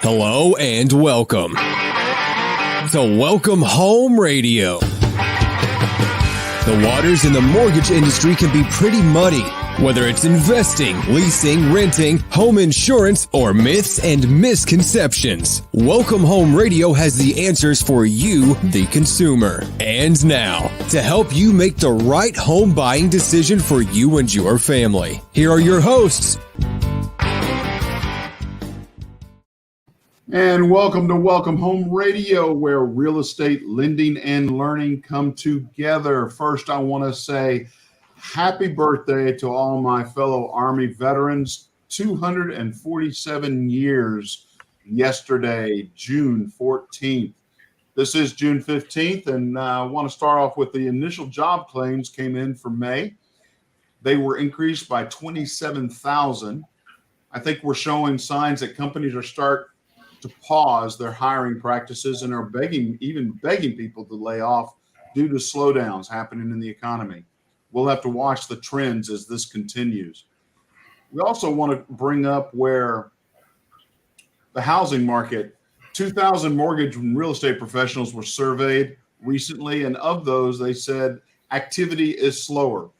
Hello and welcome to Welcome Home Radio. The waters in the mortgage industry can be pretty muddy, whether it's investing, leasing, renting, home insurance, or myths and misconceptions. Welcome Home Radio has the answers for you, the consumer. And now, to help you make the right home buying decision for you and your family, here are your hosts. And welcome to Welcome Home Radio, where real estate lending and learning come together. First, I want to say happy birthday to all my fellow Army veterans. 247 years yesterday, June 14th. This is June 15th, and I want to start off with the initial job claims came in for May. They were increased by 27,000. I think we're showing signs that companies are starting to pause their hiring practices and are begging people to lay off due to slowdowns happening in the economy. We'll have to watch the trends as this continues. We also want to bring up where the housing market, 2,000 mortgage and real estate professionals were surveyed recently, and of those, they said activity is slower,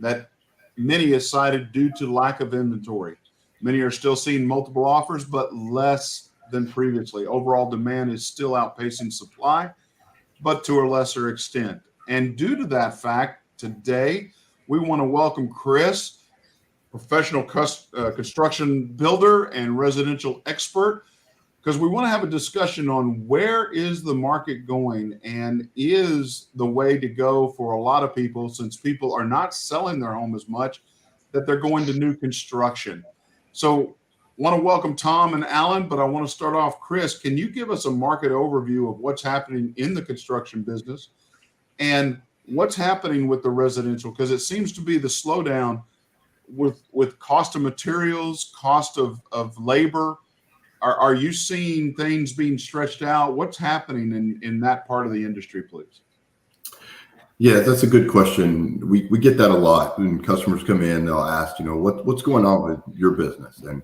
that many is cited due to lack of inventory. Many are still seeing multiple offers, but less than previously. Overall demand is still outpacing supply, but to a lesser extent. And due to that fact, today we want to welcome Chris, professional construction builder and residential expert, because we want to have a discussion on where is the market going and is the way to go for a lot of people, since people are not selling their home as much, that they're going to new construction. So want to welcome Tom and Alan, but I want to start off. Chris, can you give us a market overview of what's happening in the construction business and what's happening with the residential? Because it seems to be the slowdown with cost of materials, cost of labor. Are you seeing things being stretched out? What's happening in that part of the industry, please? Yeah, that's a good question. We get that a lot. When customers come in, they'll ask, what's going on with your business? And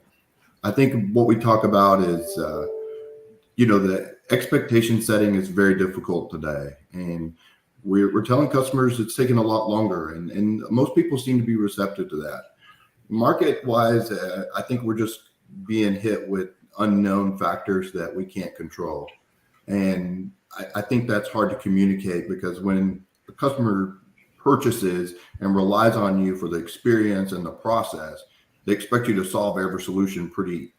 I think what we talk about is, the expectation setting is very difficult today. And we're telling customers it's taking a lot longer. And most people seem to be receptive to that. Market-wise, I think we're just being hit with unknown factors that we can't control. And I think that's hard to communicate, because when the customer purchases and relies on you for the experience and the process, they expect you to solve every solution pretty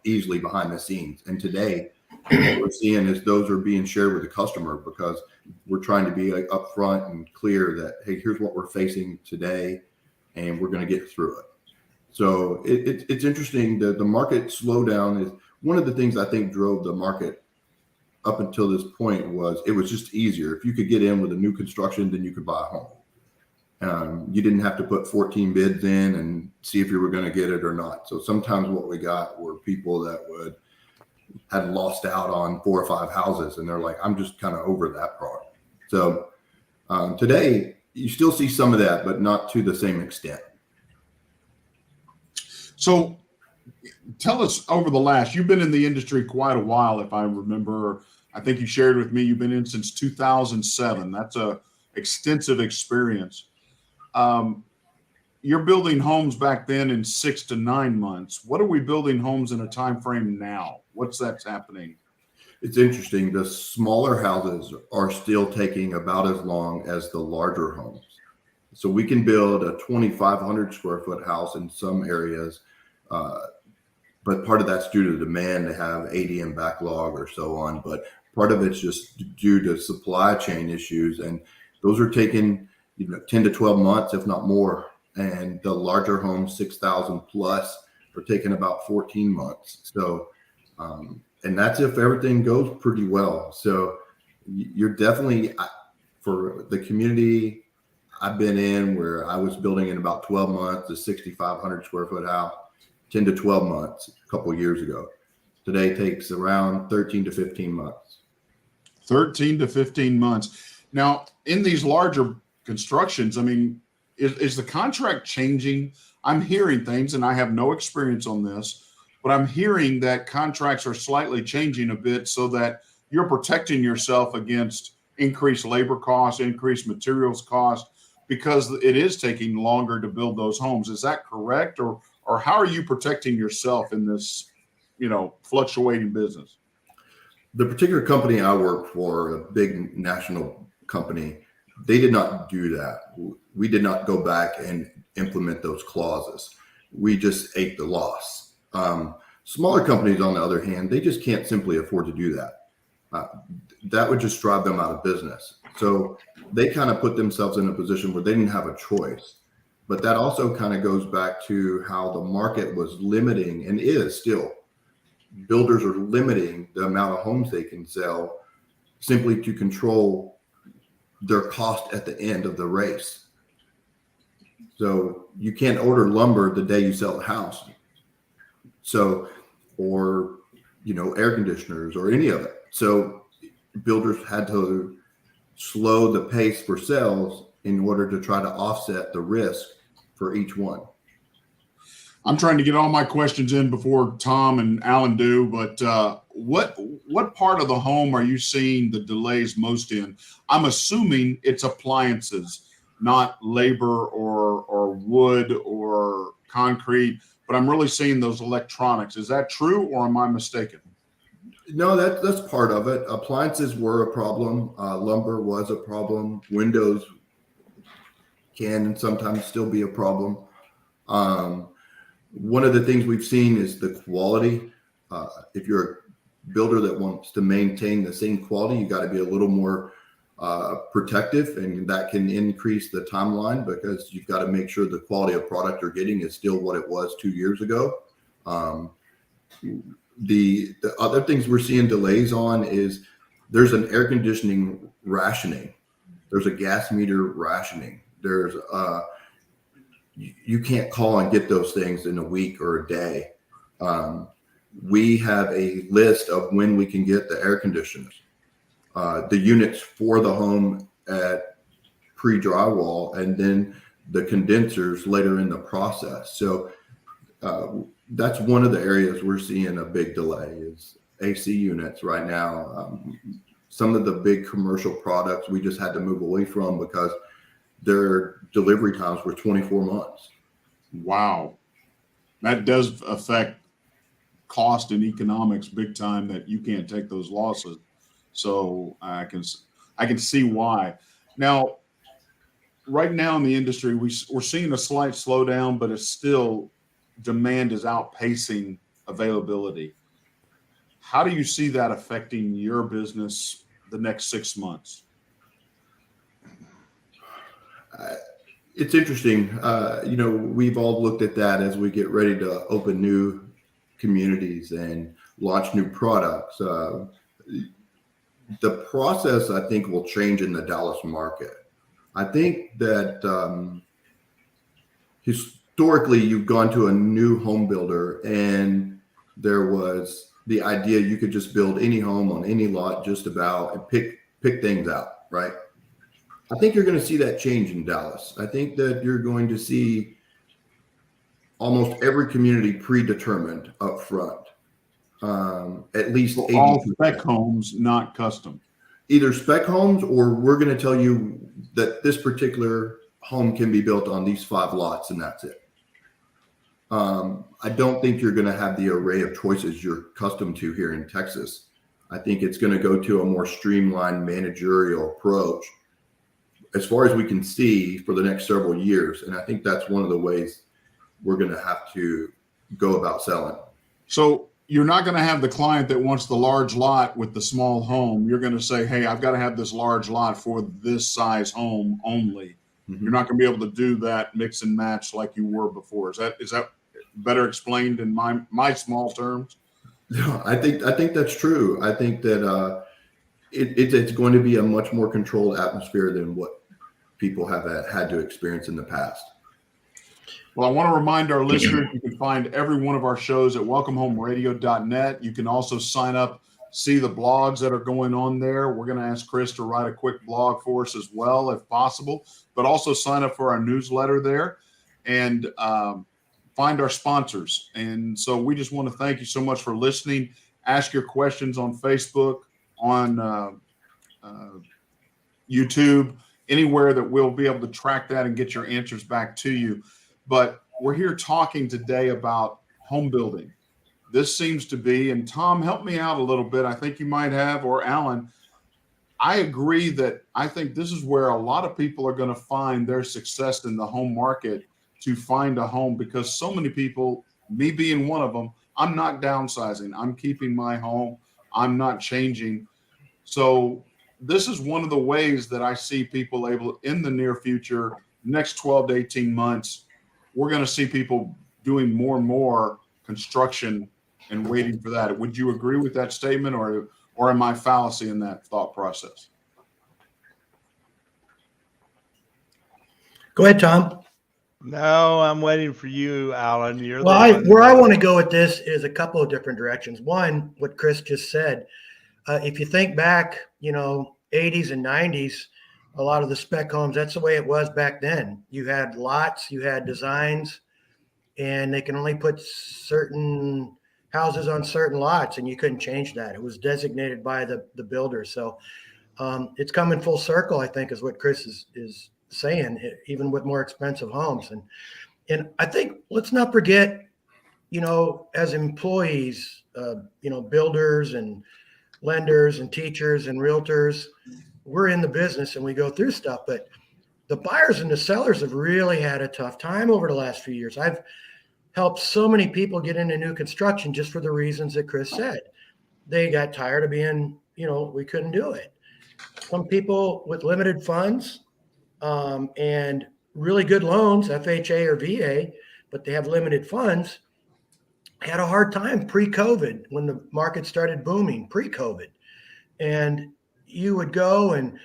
easily behind the scenes. And today, what we're seeing is those are being shared with the customer, because we're trying to be upfront and clear that, hey, here's what we're facing today, and we're going to get through it. So it's interesting that the market slowdown is one of the things I think drove the market up until this point. It was just easier. If you could get in with a new construction, then you could buy a home. You didn't have to put 14 bids in and see if you were going to get it or not. So sometimes what we got were people that had lost out on 4 or 5 houses, and they're like, I'm just kind of over that part. So today you still see some of that, but not to the same extent. So tell us, you've been in the industry quite a while, if I remember. I think you shared with me you've been in since 2007. That's a extensive experience. You're building homes back then in 6 to 9 months. What are we building homes in a time frame now? That's happening? It's interesting. The smaller houses are still taking about as long as the larger homes. So we can build a 2,500 square foot house in some areas, but part of that's due to demand. They have ADM backlog or so on, but part of it's just due to supply chain issues, and those are taking 10 to 12 months, if not more. And the larger homes, 6,000 plus, are taking about 14 months. So, and that's if everything goes pretty well. So you're definitely, for the community I've been in, where I was building in about 12 months, a 6,500 square foot house, 10 to 12 months a couple of years ago. Today takes around 13 to 15 months. 13 to 15 months. Now, in these larger constructions, I mean, is the contract changing? I'm hearing things, and I have no experience on this, but but I'm hearing that contracts are slightly changing a bit so that you're protecting yourself against increased labor costs, increased materials costs, because it is taking longer to build those homes. Is that correct? Or how are you protecting yourself in this, fluctuating business? The particular company I work for, a big national company, they did not do that. We did not go back and implement those clauses. We just ate the loss. Smaller companies, on the other hand, they just can't simply afford to do that. That would just drive them out of business. So they kind of put themselves in a position where they didn't have a choice. But that also kind of goes back to how the market was limiting, and is still. Builders are limiting the amount of homes they can sell simply to control their cost at the end of the race. So you can't order lumber the day you sell the house. So, or, air conditioners or any of it. So builders had to slow the pace for sales in order to try to offset the risk for each one. I'm trying to get all my questions in before Tom and Alan do, but what part of the home are you seeing the delays most in? I'm assuming it's appliances, not labor or wood or concrete, but I'm really seeing those electronics. Is that true, or am I mistaken? No, that's part of it. Appliances were a problem. Lumber was a problem. Windows can and sometimes still be a problem. One of the things we've seen is the quality. If you're a builder that wants to maintain the same quality, you got to be a little more protective, and that can increase the timeline because you've got to make sure the quality of product you're getting is still what it was 2 years ago. The other things we're seeing delays on is there's an air conditioning rationing. There's a gas meter rationing. There's you can't call and get those things in a week or a day. We have a list of when we can get the air conditioners, the units for the home at pre-drywall, and then the condensers later in the process. So that's one of the areas we're seeing a big delay is AC units right now. Some of the big commercial products we just had to move away from because their delivery times were 24 months. Wow. That does affect cost and economics big time, that you can't take those losses. So I can see why. Now, right now in the industry, we're seeing a slight slowdown, but it's still, demand is outpacing availability. How do you see that affecting your business the next 6 months? It's interesting. We've all looked at that as we get ready to open new communities and launch new products. The process, I think, will change in the Dallas market. I think that historically, you've gone to a new home builder and there was the idea you could just build any home on any lot just about and pick things out, right? I think you're going to see that change in Dallas. I think that you're going to see almost every community predetermined up front. At least all spec homes, not custom. Either spec homes, or we're going to tell you that this particular home can be built on these 5 lots and that's it. I don't think you're going to have the array of choices you're accustomed to here in Texas. I think it's going to go to a more streamlined managerial approach as far as we can see for the next several years. And I think that's one of the ways we're going to have to go about selling. So you're not going to have the client that wants the large lot with the small home. You're going to say, hey, I've got to have this large lot for this size home only. Mm-hmm. You're not going to be able to do that mix and match like you were before. Is that better explained in my small terms? Yeah, I think that's true. I think that it's going to be a much more controlled atmosphere than what people have had to experience in the past. Well, I want to remind our listeners, you can find every one of our shows at welcomehomeradio.net. You can also sign up, see the blogs that are going on there. We're going to ask Chris to write a quick blog for us as well, if possible, but also sign up for our newsletter there. And find our sponsors. And so we just want to thank you so much for listening. Ask your questions on Facebook, on YouTube, anywhere that we'll be able to track that and get your answers back to you. But we're here talking today about home building. This seems to be, and Tom, help me out a little bit. I think you might have, or Alan. I agree that I think this is where a lot of people are going to find their success in the home market, to find a home, because so many people, me being one of them, I'm not downsizing. I'm keeping my home. I'm not changing. So this is one of the ways that I see people able, in the near future, next 12 to 18 months, we're going to see people doing more and more construction and waiting for that. Would you agree with that statement, or am I fallacy in that thought process? Go ahead, Tom. No, I'm waiting for you, Alan. You're Well, where I want to go with this is a couple of different directions. One, what Chris just said. If you think back, 80s and 90s, a lot of the spec homes, that's the way it was back then. You had lots, you had designs, and they can only put certain houses on certain lots, and you couldn't change that. It was designated by the builder. So it's coming full circle, I think, is what Chris is saying, even with more expensive homes. And I think, let's not forget, as employees, builders and lenders and teachers and realtors, we're in the business and we go through stuff, but the buyers and the sellers have really had a tough time over the last few years. I've helped so many people get into new construction just for the reasons that Chris said. They got tired of being, we couldn't do it. Some people with limited funds and really good loans, FHA or VA, but they have limited funds, had a hard time pre-COVID when the market started booming, pre-COVID. And you would go and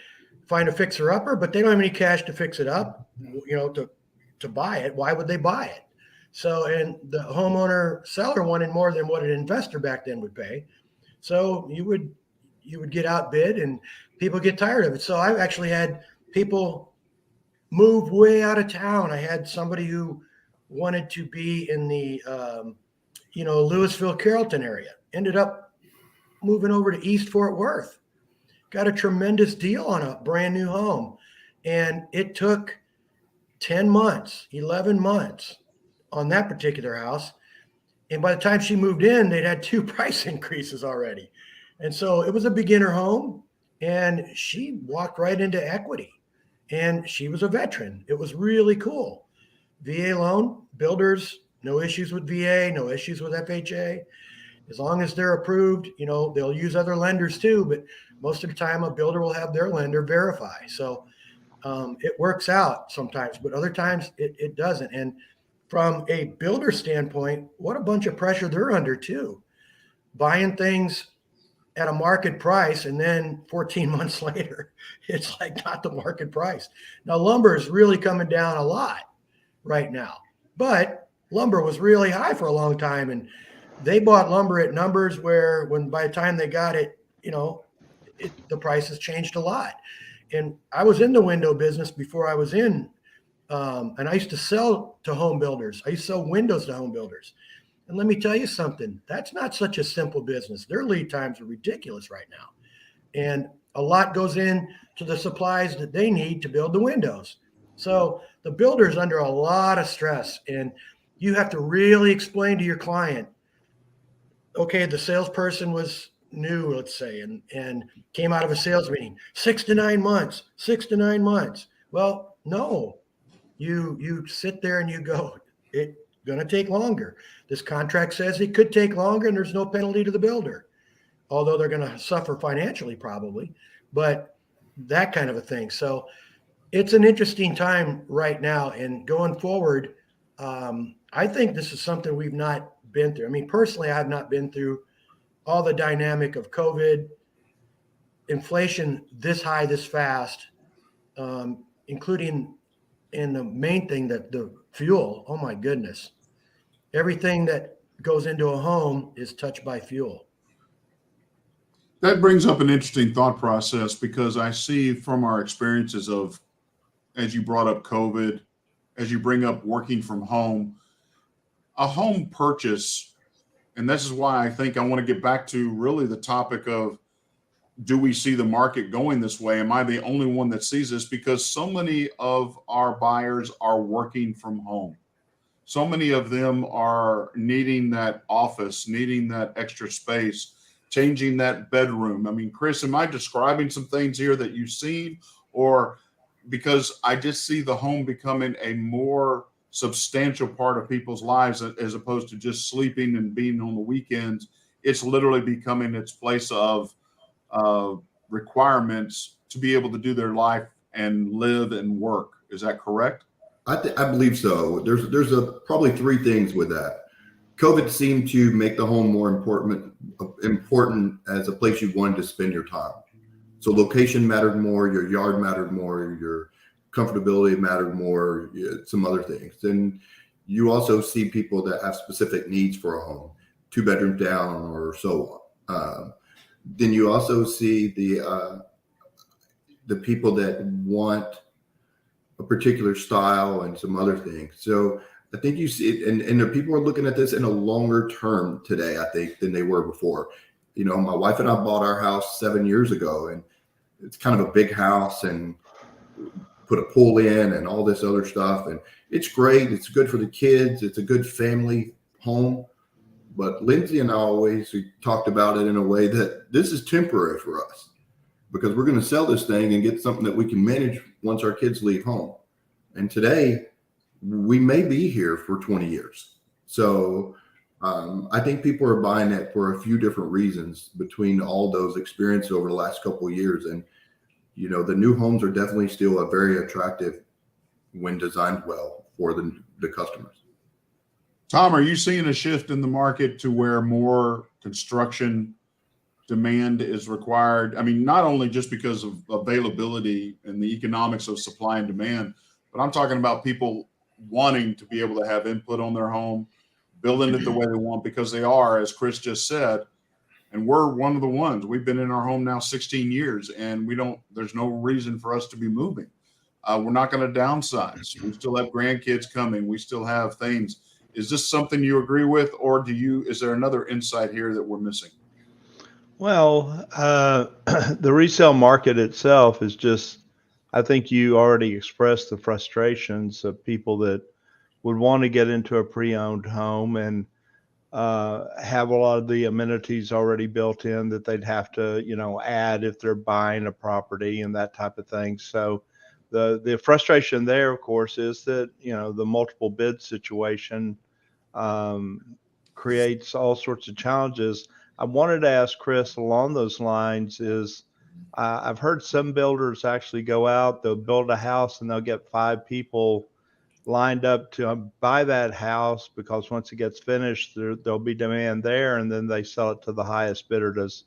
find a fixer-upper, but they don't have any cash to fix it up, to buy it. Why would they buy it? So, and the homeowner seller wanted more than what an investor back then would pay. So you would get outbid, and people get tired of it. So I've actually had people move way out of town. I had somebody who wanted to be in the Louisville, Carrollton area, ended up moving over to East Fort Worth, got a tremendous deal on a brand new home. And it took 10 months, 11 months on that particular house. And by the time she moved in, they'd had 2 price increases already. And so it was a beginner home, and she walked right into equity, and she was a veteran. It was really cool. VA loan, builders, no issues with VA, no issues with FHA. As long as they're approved, they'll use other lenders too, but most of the time a builder will have their lender verify. So it works out sometimes, but other times it doesn't. And from a builder standpoint, what a bunch of pressure they're under too. Buying things at a market price, and then 14 months later, it's like not the market price. Now, lumber is really coming down a lot right now, but lumber was really high for a long time, and they bought lumber at numbers where, when by the time they got it, the prices changed a lot. And I was in the window business before I was in, and I used to sell to home builders. I used to sell windows to home builders. And let me tell you something, that's not such a simple business. Their lead times are ridiculous right now. And a lot goes in to the supplies that they need to build the windows. So the builder's under a lot of stress, and you have to really explain to your client, okay, the salesperson was new, let's say, and came out of a sales meeting, 6 to 9 months, 6 to 9 months. Well, no, you sit there and you go, it's going to take longer. This contract says it could take longer, and there's no penalty to the builder, although they're going to suffer financially probably, but that kind of a thing. So it's an interesting time right now, and going forward, I think this is something we've not been through. I mean, personally, I have not been through all the dynamic of COVID, inflation this high, this fast, including, and the main thing, that the fuel. Oh my goodness. Everything that goes into a home is touched by fuel. That brings up an interesting thought process, because I see from our experiences of, as you brought up COVID, as you bring up working from home, a home purchase, and this is why I think I want to get back to really the topic of, do we see the market going this way? Am I the only one that sees this? Because so many of our buyers are working from home. So many of them are needing that office, needing that extra space, changing that bedroom. I mean, Chris, am I describing some things here that you've seen? Or because I just see the home becoming a more substantial part of people's lives as opposed to just sleeping and being on the weekends. It's literally becoming its place of requirements to be able to do their life and live and work. Is that correct? I believe so. There's probably three things with that. COVID seemed to make the home more important as a place you wanted to spend your time. So location mattered more, your yard mattered more, your comfortability mattered more, some other things. Then you also see people that have specific needs for a home, 2 bedrooms down or so on. Then you also see the people that want a particular style and some other things. So I think you see it, and the people are looking at this in a longer term today, I think, than they were before. You know, my wife and I bought our house 7 years ago, and it's kind of a big house and put a pool in and all this other stuff. And it's great. It's good for the kids. It's a good family home. But Lindsay and I always talked about it in a way that this is temporary for us, because we're going to sell this thing and get something that we can manage once our kids leave home. And today we may be here for 20 years. So I think people are buying it for a few different reasons between all those experiences over the last couple of years. And, you know, the new homes are definitely still a very attractive when designed well for the customers. Tom, are you seeing a shift in the market to where more construction demand is required? I mean, not only just because of availability and the economics of supply and demand, but I'm talking about people wanting to be able to have input on their home, building it the way they want, because they are, as Chris just said, and we're one of the ones. We've been in our home now 16 years, and there's no reason for us to be moving. We're not going to downsize. We still have grandkids coming. We still have things. Is this something you agree with, or is there another insight here that we're missing? Well, the resale market itself is just, I think you already expressed the frustrations of people that would want to get into a pre-owned home and have a lot of the amenities already built in that they'd have to, add if they're buying a property and that type of thing. So the frustration there, of course, is that, the multiple bid situation creates all sorts of challenges. I wanted to ask Chris along those lines is I've heard some builders actually go out, they'll build a house and they'll get 5 people lined up to buy that house, because once it gets finished, there'll be demand there, and then they sell it to the highest bidder. Is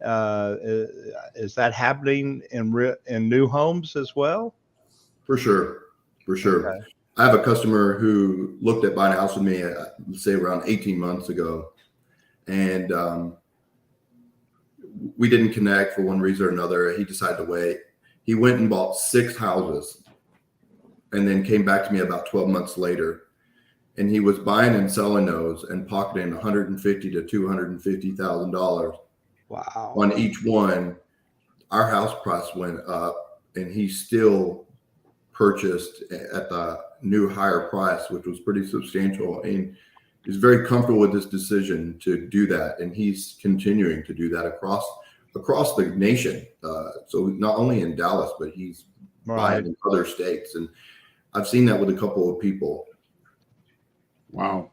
that happening in new homes as well? For sure. Okay. I have a customer who looked at buying a house with me, let's say around 18 months ago, and we didn't connect for one reason or another. He decided to wait. He went and bought 6 houses and then came back to me about 12 months later. And he was buying and selling those and pocketing $150,000 to $250,000 wow. on each one. Our house price went up, and he still purchased at the new higher price, which was pretty substantial. And he's very comfortable with this decision to do that, and he's continuing to do that across the nation. So not only in Dallas, but he's buying in other states, and I've seen that with a couple of people. Wow.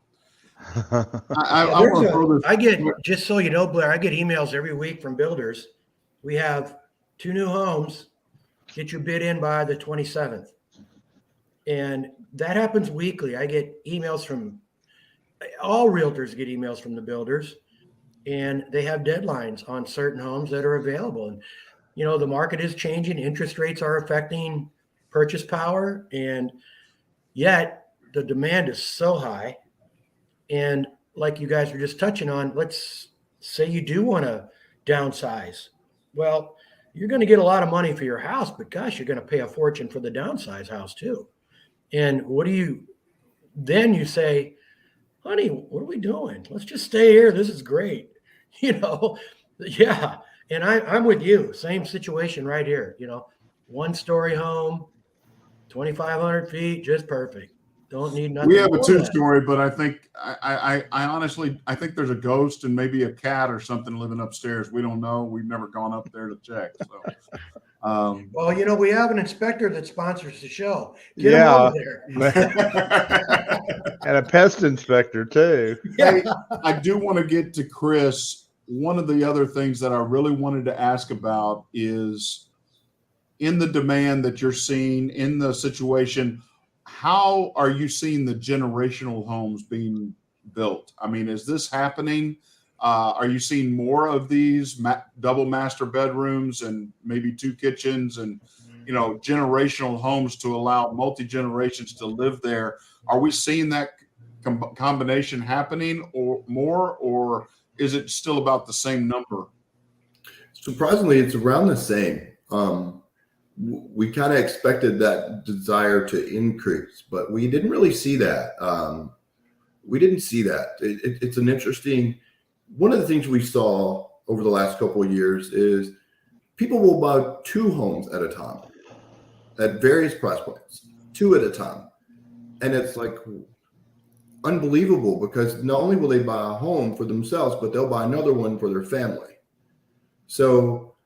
I get, just so you know, Blair, I get emails every week from builders. We have 2 new homes. Get your bid in by the 27th. And that happens weekly. I get emails from all realtors, get emails from the builders, and they have deadlines on certain homes that are available. And, the market is changing. Interest rates are affecting purchase power, and yet the demand is so high. And like you guys were just touching on, let's say you do want to downsize. Well, you're going to get a lot of money for your house, but gosh, you're going to pay a fortune for the downsize house too. And then you say, honey, what are we doing? Let's just stay here. This is great. You know, yeah. And I'm with you. Same situation right here. 1-story home, 2,500 feet, just perfect. Don't need We nothing have a more than that. two-story, but I think I honestly I think there's a ghost and maybe a cat or something living upstairs. We don't know. We've never gone up there to check. So Well, we have an inspector that sponsors the show. Get him Yeah. over there. And a pest inspector too. Hey, I do want to get to Chris. One of the other things that I really wanted to ask about is in the demand that you're seeing in the situation, how are you seeing the generational homes being built? I mean, is this happening? Are you seeing more of these double master bedrooms and maybe 2 kitchens and generational homes to allow multi-generations to live there? Are we seeing that combination happening or more, or is it still about the same number? Surprisingly, it's around the same. We kind of expected that desire to increase, but we didn't really see that. We didn't see that. It's an interesting. One of the things we saw over the last couple of years is people will buy 2 homes at a time at various price points, 2 at a time. And it's like unbelievable because not only will they buy a home for themselves, but they'll buy another one for their family. So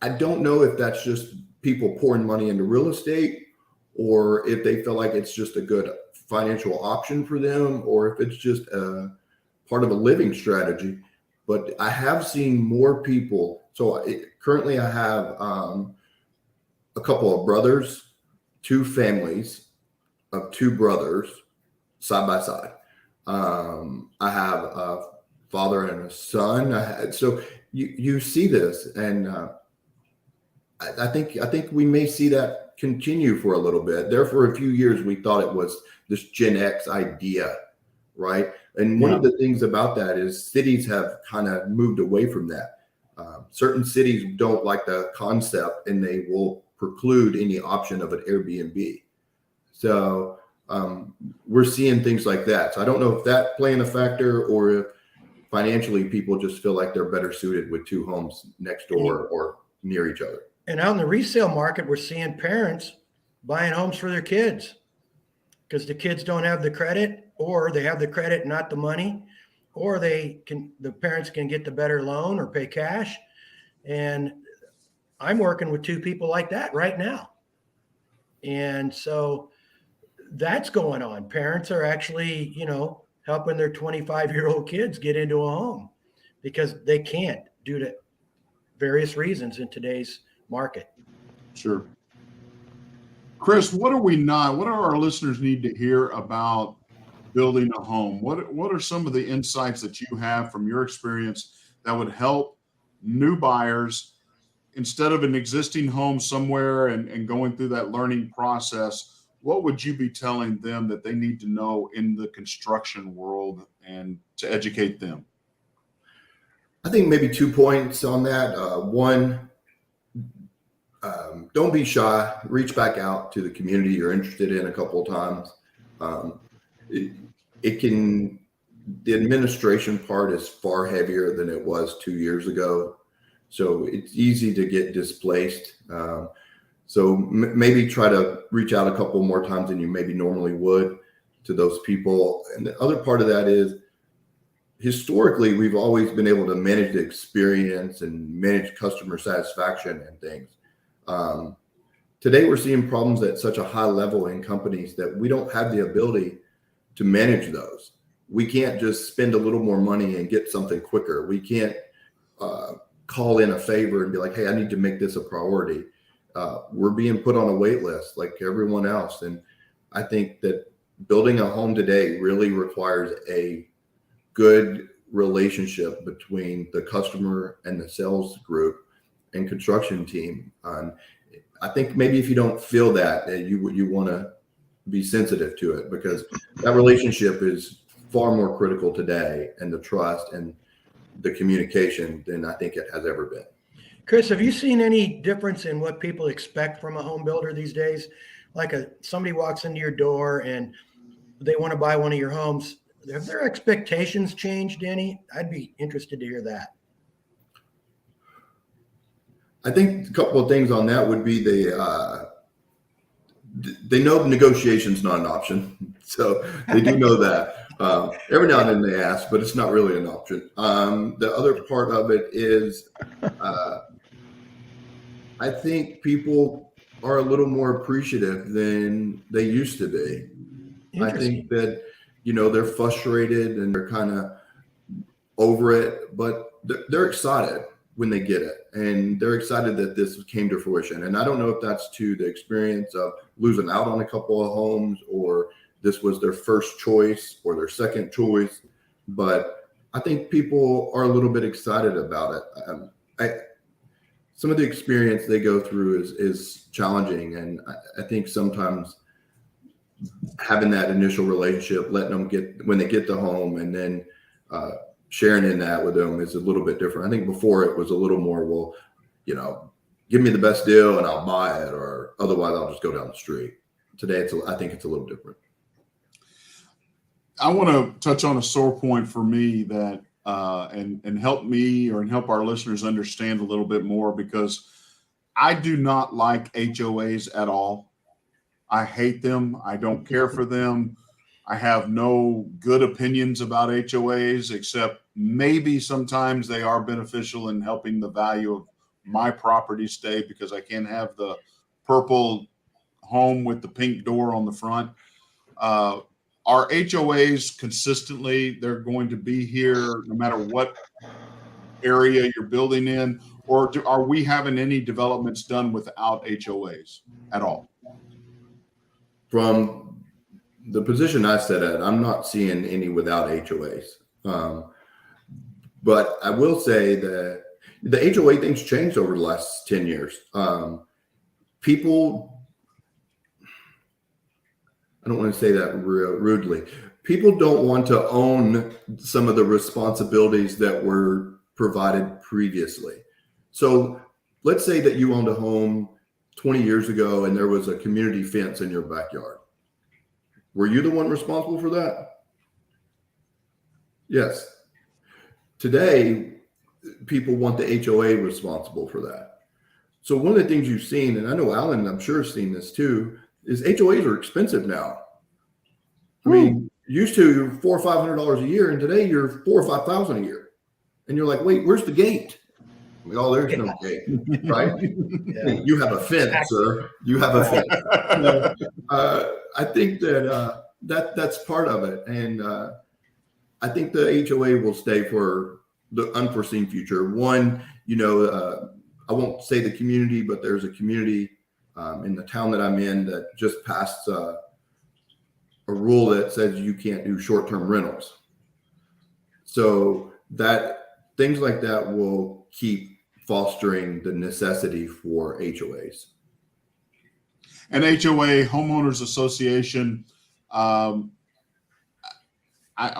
I don't know if that's just people pouring money into real estate or if they feel like it's just a good financial option for them or if it's just a part of a living strategy. But I have seen more people. So currently I have a couple of brothers, 2 families of 2 brothers side by side. I have a father and a son. So you see this, and I think we may see that continue for a little bit. There for a few years, we thought it was this Gen X idea, right? And one of the things about that is cities have kind of moved away from that. Certain cities don't like the concept, and they will preclude any option of an Airbnb. So we're seeing things like that. So I don't know if that playing a factor or if financially people just feel like they're better suited with 2 homes next door or near each other. And out in the resale market, we're seeing parents buying homes for their kids because the kids don't have the credit, or they have the credit, not the money, or the parents can get the better loan or pay cash. And I'm working with 2 people like that right now. And so that's going on. Parents are actually, helping their 25-year-old kids get into a home because they can't due to various reasons in today's market. Sure. Chris, what do our listeners need to hear about building a home? What are some of the insights that you have from your experience that would help new buyers instead of an existing home somewhere and going through that learning process? What would you be telling them that they need to know in the construction world and to educate them? I think maybe 2 points on that. One, don't be shy. Reach back out to the community you're interested in a couple of times. The administration part is far heavier than it was 2 years ago. So it's easy to get displaced. So maybe try to reach out a couple more times than you maybe normally would to those people. And the other part of that is historically, we've always been able to manage the experience and manage customer satisfaction and things. Today, we're seeing problems at such a high level in companies that we don't have the ability to manage those. We can't just spend a little more money and get something quicker. We can't call in a favor and be like, hey, I need to make this a priority. We're being put on a wait list like everyone else. And I think that building a home today really requires a good relationship between the customer and the sales group and construction team. I think maybe if you don't feel that, you want to be sensitive to it, because that relationship is far more critical today, and the trust and the communication than I think it has ever been. Chris, have you seen any difference in what people expect from a home builder these days? Like somebody walks into your door and they want to buy one of your homes. Have their expectations changed any? I'd be interested to hear that. I think a couple of things on that would be they know negotiation's not an option, so they do know that. Every now and then they ask, but it's not really an option. The other part of it is, I think people are a little more appreciative than they used to be. I think that, they're frustrated and they're kind of over it, but they're excited when they get it. And they're excited that this came to fruition. And I don't know if that's to the experience of losing out on a couple of homes, or this was their first choice or their second choice. But I think people are a little bit excited about it. Some of the experience they go through is challenging. And I think sometimes having that initial relationship, letting them when they get the home, and then sharing in that with them is a little bit different. I think before it was a little more, well, give me the best deal and I'll buy it, or otherwise I'll just go down the street. Today, I think it's a little different. I want to touch on a sore point for me that and help me and help our listeners understand a little bit more, because I do not like HOAs at all. I hate them. I don't care for them. I have no good opinions about HOAs, except maybe sometimes they are beneficial in helping the value of my property stay, because I can't have the purple home with the pink door on the front. Are HOAs consistently, they're going to be here no matter what area you're building in, or are we having any developments done without HOAs at all? From the position I sit at, I'm not seeing any without HOAs. But I will say that the HOA thing's changed over the last 10 years. People, I don't want to say that rudely, people don't want to own some of the responsibilities that were provided previously. So let's say that you owned a home 20 years ago and there was a community fence in your backyard. Were you the one responsible for that? Yes. Today, people want the HOA responsible for that. So one of the things you've seen, and I know Alan, I'm sure, has seen this too, is HOAs are expensive now. I mean, used to you're $400 or $500 a year, and today you're $4,000 or $5,000 a year. And you're like, wait, where's the gate? Like, oh, there's no gate, right? Yeah. You have a fence, sir. You have a fence. So, I think that that's part of it, and I think the HOA will stay for the unforeseen future. One, I won't say the community, but there's a community in the town that I'm in that just passed a rule that says you can't do short-term rentals. So that things like that will keep fostering the necessity for HOAs. And HOA, Homeowners Association,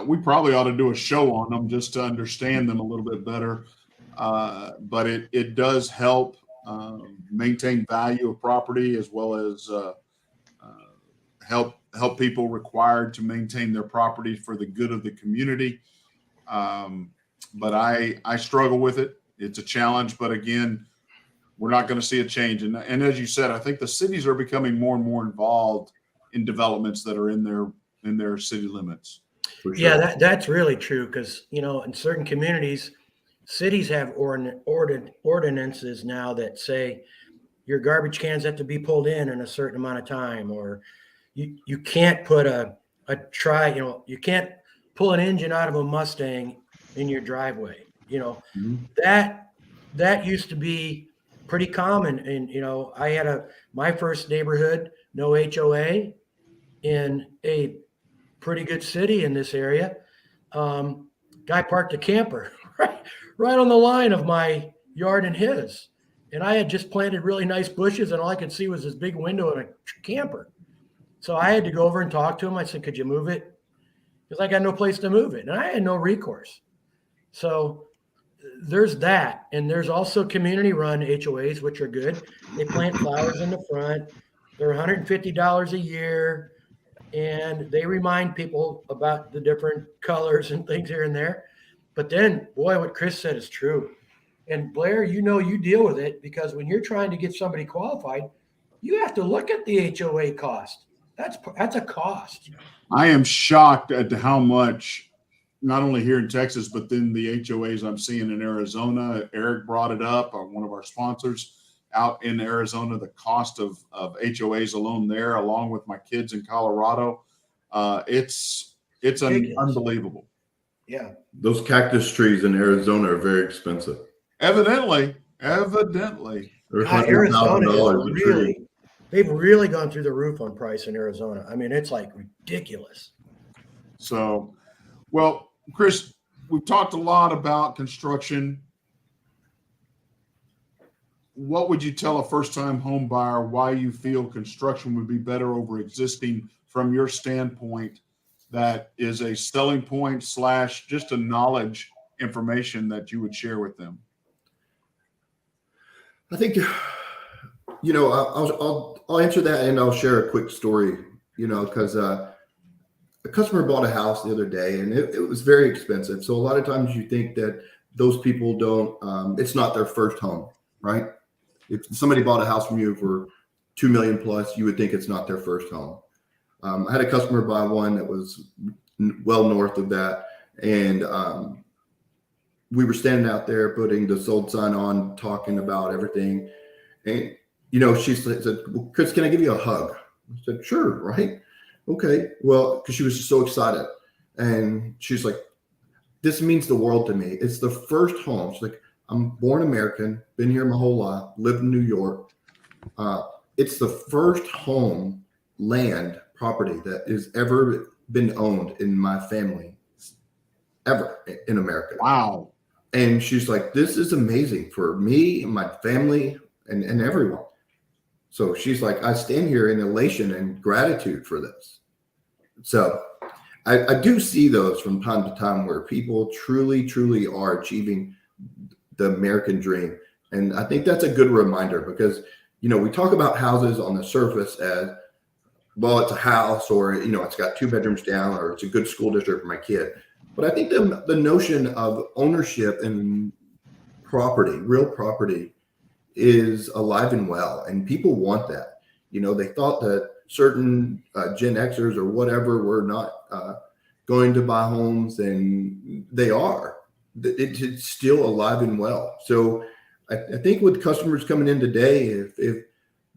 we probably ought to do a show on them just to understand them a little bit better. But it does help maintain value of property, as well as help people required to maintain their property for the good of the community. But I struggle with it. It's a challenge, but again, we're not going to see a change. And as you said, I think the cities are becoming more and more involved in developments that are in their city limits. Sure. Yeah, that's really true, because in certain communities, cities have ordinances now that say your garbage cans have to be pulled in a certain amount of time, or you can't put you can't pull an engine out of a Mustang in your driveway. That used to be pretty common. And I had my first neighborhood, no HOA, in a pretty good city in this area. Guy parked a camper right on the line of my yard and his. And I had just planted really nice bushes, and all I could see was this big window and a camper. So I had to go over and talk to him. I said, could you move it? Because I got no place to move it. And I had no recourse. So there's that. And there's also community-run HOAs, which are good. They plant flowers in the front. They're $150 a year. and they remind people about the different colors and things here and there. But then, boy, what Chris said is true. And Blair, you deal with it, because when you're trying to get somebody qualified, you have to look at the HOA cost. That's a cost. I am shocked at how much, not only here in Texas, but then the HOAs I'm seeing in Arizona. Eric brought it up, one of our sponsors out in Arizona, the cost of HOAs alone there, along with my kids in Colorado. It's unbelievable. Yeah. Those cactus trees in Arizona are very expensive. Evidently. They're Arizona $100,000 a tree. They've really gone through the roof on price in Arizona. I mean, it's like ridiculous. So, well, Chris, we've talked a lot about construction. What would you tell a first-time home buyer why you feel construction would be better over existing from your standpoint? That is a selling point / just a knowledge information that you would share with them. I think, I'll answer that, and I'll share a quick story, because a customer bought a house the other day, and it was very expensive. So a lot of times you think that those people don't, it's not their first home, right? If somebody bought a house from you for $2 million plus, you would think it's not their first home. I had a customer buy one that was well north of that, and we were standing out there putting the sold sign on, talking about everything, and she said, "Well, Chris, can I give you a hug?" I said, "Sure, right? Okay." Well, because she was just so excited, and she's like, "This means the world to me. It's the first home." She's like, "I'm born American, been here my whole life, lived in New York. It's the first home, land, property that has ever been owned in my family, ever in America." Wow. And she's like, "This is amazing for me and my family and everyone." So she's like, "I stand here in elation and gratitude for this." So I do see those from time to time where people truly, truly are achieving the American dream. And I think that's a good reminder, because, we talk about houses on the surface as, well, it's a house, or, it's got 2 bedrooms down, or it's a good school district for my kid. But I think the notion of ownership and property, real property, is alive and well, and people want that. They thought that certain Gen Xers or whatever were not going to buy homes, and they are. It's still alive and well. So I think with customers coming in today, if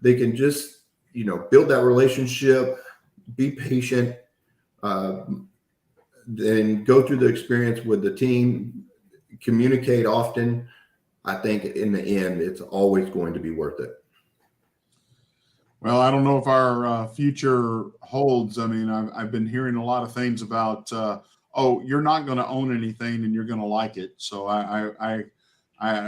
they can just, build that relationship, be patient, then go through the experience with the team, communicate often, I think in the end, it's always going to be worth it. Well, I don't know if our future holds. I mean, I've been hearing a lot of things about, you're not going to own anything and you're going to like it. So I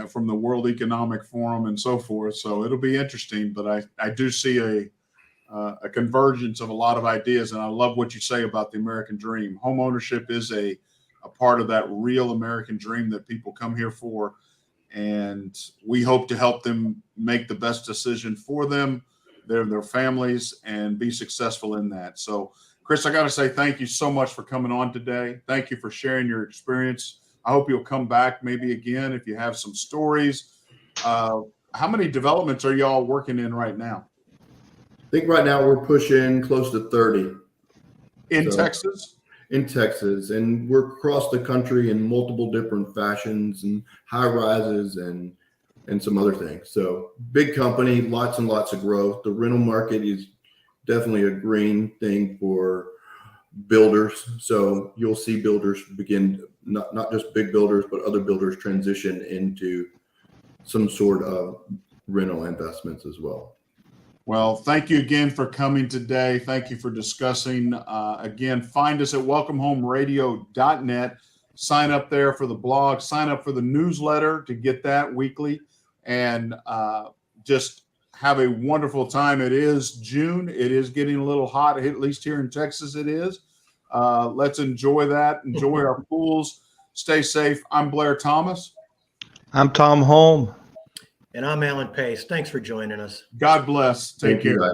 from the World Economic Forum and so forth. So it'll be interesting, but I do see a convergence of a lot of ideas. And I love what you say about the American dream. Home ownership is a part of that real American dream that people come here for. And we hope to help them make the best decision for them, their families, and be successful in that. So, Chris, I got to say thank you so much for coming on today. Thank you for sharing your experience. I hope you'll come back maybe again if you have some stories. How many developments are y'all working in right now? I think right now we're pushing close to 30. In Texas? In Texas, and we're across the country in multiple different fashions and high rises and some other things. So big company, lots and lots of growth. The rental market is definitely a green thing for builders. So you'll see builders begin, not just big builders, but other builders transition into some sort of rental investments as well. Well, thank you again for coming today. Thank you for discussing. Again, find us at welcomehomeradio.net. Sign up there for the blog. Sign up for the newsletter to get that weekly. And just have a wonderful time. It is June. It is getting a little hot, at least here in Texas it is. Let's enjoy that. Enjoy our pools. Stay safe. I'm Blair Thomas. I'm Tom Holm. And I'm Alan Pace. Thanks for joining us. God bless. Take care. Guys.